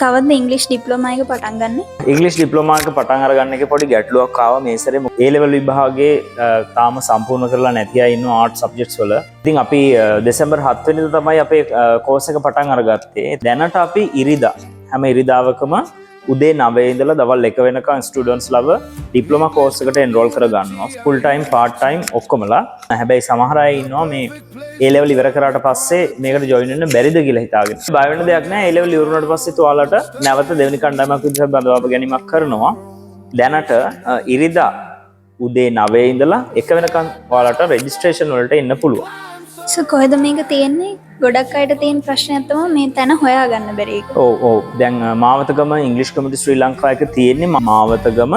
කවද්ද ඉංග්‍රීසි ඩිප්ලෝමා එක පටන් ගන්න? ඉංග්‍රීසි ඩිප්ලෝමා එක පටන් අරගන්න එකේ පොඩි ගැටලුවක් ආවා මේ සැරේ. A level විභාගයේ තාම සම්පූර්ණ කරලා නැති අය ඉන්නවා ආර්ට් සබ්ජෙක්ට්ස් වල. ඉතින් අපි දෙසැම්බර් 7 වෙනිදා තමයි අපේ කෝස් එක පටන් අරගත්තේ. දැනට අපි ඉරිදා හැම ඉරිදාවකම උදේ 9 ඉඳලා දවල් 1 වෙනකන් ස්ටුඩන්ට්ස් ලව ඩිප්ලෝමා කෝස් එකට එන්රෝල් කරගන්නවා. ෆුල් ටයිම් පාර්ට් ටයිම් ඔක්කොමලා. හැබැයි සමහර අය ඉන්නවා මේ A level ඉවර කරාට පස්සේ මේකට ජොයින් වෙන්න බැරිද කියලා හිතාගෙන. බය වෙන්න දෙයක් නැහැ. A level ඉවර වුණාට පස්සේ ඔයාලට නැවත දෙවෙනි කණ්ඩායමක් විදිහට බඳවා ගැනීමක් කරනවා. දැනට ඉරිදා උදේ 9 ඉඳලා 1 වෙනකන් ඔයාලට රෙජිස්ට්‍රේෂන් වලට එන්න පුළුවන්. කොහෙද මේක තියෙන්නේ? ගොඩක් අයට තියෙන ප්‍රශ්නයක් තමයි මේ තැන හොයාගන්න බැරි එක. ඔව් දැන් මාවතගම ඉංග්‍රීසි කමියුනිටි ශ්‍රී ලංකා එක තියෙන්නේ මාවතගම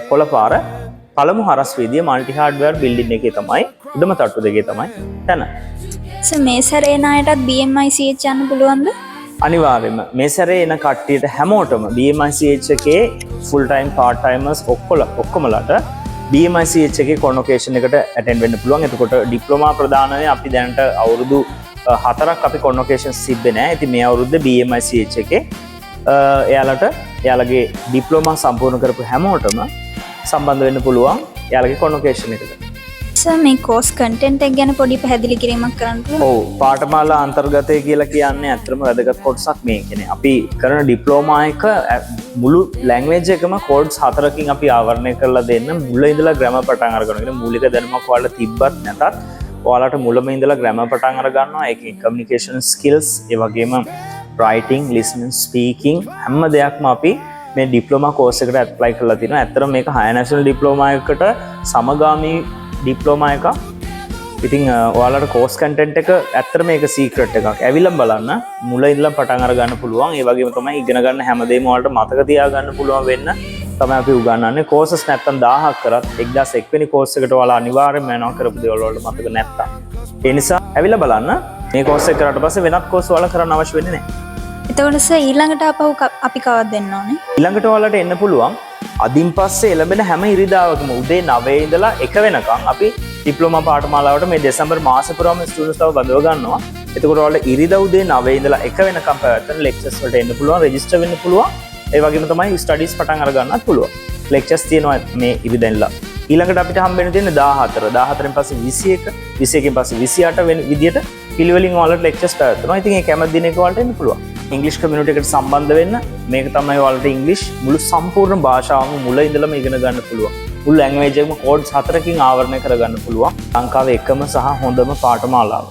පොළපාර පළමු හරස් වීදියේ මල්ටි හાર્ඩ්වෙයාර් බිල්ඩින් එකේ තමයි උඩම තට්ටු දෙකේ තමයි තැන. මේ සැරේ එන අයටත් BMICH යන්න පුළුවන්ද? අනිවාර්යයෙන්ම මේ සැරේ එන කට්ටියට හැමෝටම BMICH එකේ ෆුල් ටයිම් පාර්ට් ටයිමර්ස් ඔක්කොමලට BMICH එකේ කොන්වොකේෂන් එකට ඇටෙන්ඩ් වෙන්න පුළුවන්. එතකොට ඩිප්ලෝමා ප්‍රදානයේ අපි දැනට අවුරුදු 4ක් අපි කොන්වොකේෂන්ස් තිබ්බේ නැහැ. ඉතින් මේ අවුරුද්ද BMICH එකේ එයාලට එයාලගේ ඩිප්ලෝමා සම්පූර්ණ කරපු හැමෝටම සම්බන්ධ වෙන්න පුළුවන් එයාලගේ කොන්වොකේෂන් එකට. මේ කෝස් කන්ටෙන්ට් එක ගැන පොඩි පැහැදිලි කිරීමක් කරන්න පුළුවන්ද? ඔව් පාඨමාලා අන්තර්ගතය කියලා කියන්නේ ඇත්තටම වැදගත් කොටසක් මේකනේ. අපි කරන ඩිප්ලෝමා එක මුළු ලැන්ග්වේජ් එකම කෝඩ්ස් 4කින් අපි ආවරණය කරලා දෙන්න මුල ඉඳලා ග්‍රැමර් පටන් අරගන්නවා. මූලික දැනුමක් ඔයාලට තිබ්බත් නැතත් ඔයාලට මුලම ඉඳලා ග්‍රැමර් පටන් අර ගන්නවා. ඒකේ කමියුනිකේෂන් ස්කිල්ස්, ඒ වගේම රයිටිං, ලිසනින්, ස්පීකින් හැම දෙයක්ම අපි මේ ඩිප්ලෝමා කෝස් එකට ඇප්ලයි කරලා තිනවා. ඇත්තටම මේක හයර් නැෂනල් ඩිප්ලෝමා එකකට සමගාමී ඩිප්ලෝමා එකක්. ඉතින් ඔයාලට කෝස් කන්ටෙන්ට් එක ඇත්තටම මේක සීක්‍රට් එකක්. ඇවිල්ලා බලන්න මුල ඉඳලා පටන් අර ගන්න පුළුවන්. ඒ වගේම තමයි ඉගෙන ගන්න හැමදේම ඔයාලට මතක තියා ගන්න පුළුවන් වෙන්න තමයි අපි උගන්වන්නේ. කෝසස් නැත්තම් 1000ක් කරත් 1001 වෙනි කෝස් එකට ඔයාලා අනිවාර්යයෙන්ම යනවා කරපු දේවල් වලට මතක නැත්තම්. ඒ නිසා ඇවිල්ලා බලන්න මේ කෝස් එක කරාට පස්සේ වෙනත් කෝස් ඔයාලා කරන්න අවශ්‍ය වෙන්නේ නැහැ. එතකොට ඊළඟට අපි කවද්ද දෙන්න ඕනේ? ඊළඟට ඔයාලට එන්න පුළුවන් අදින් පස්සේ එළඹෙන හැම ඉරිදාවකම උදේ 9 ඉඳලා 1 වෙනකන් අපි ඩිප්ලෝමා පාඨමාලාවට මේ දෙසැම්බර් මාසෙ පුරාම ස්ටුඩන්ට්ස්ව බඳව ගන්නවා. එතකොට ඔයාලට ඉරිදා උදේ 9 ඉඳලා 1 වෙනකම් පැවැත්වෙන ලෙක්චර්ස් වලට එන්න පුළුවන්, රෙජිස්ටර් වෙන්න පුළුවන්. ඒ වගේම තමයි ස්ටඩීස් පටන් අර ගන්නත් පුළුවන්. ලෙක්චර්ස් තියෙනවා මේ ඉරිදා ඉඳලා. ඊළඟට අපිට හම්බෙන්න තියෙන්නේ 14. 14න් පස්සේ 21, 21න් පස්සේ 28 වෙන විදියට පිළිවෙලින් ඔයාලට ලෙක්චර්ස් පැවැත්වෙනවා. ඉතින් ඒ කැමති දිනයක ඔයාලට එන්න පුළුවන්. ඉංග්‍රීසි කමියුනිටි එකට සම්බන්ධ වෙන්න මේක තමයි ඔයාලට ඉංග්‍රීසි මුළු සම්පූර්ණ භාෂාවම මුල ඉඳලම ඉගෙන ගන්න පුළුවන්. මුළු ලැන්ග්වේජ් එකම කෝඩ්ස් 4කින් ආවරණය කරගන්න පුළුවන්. ලංකාවේ එකම සහ හොඳම පාඨමාලාව.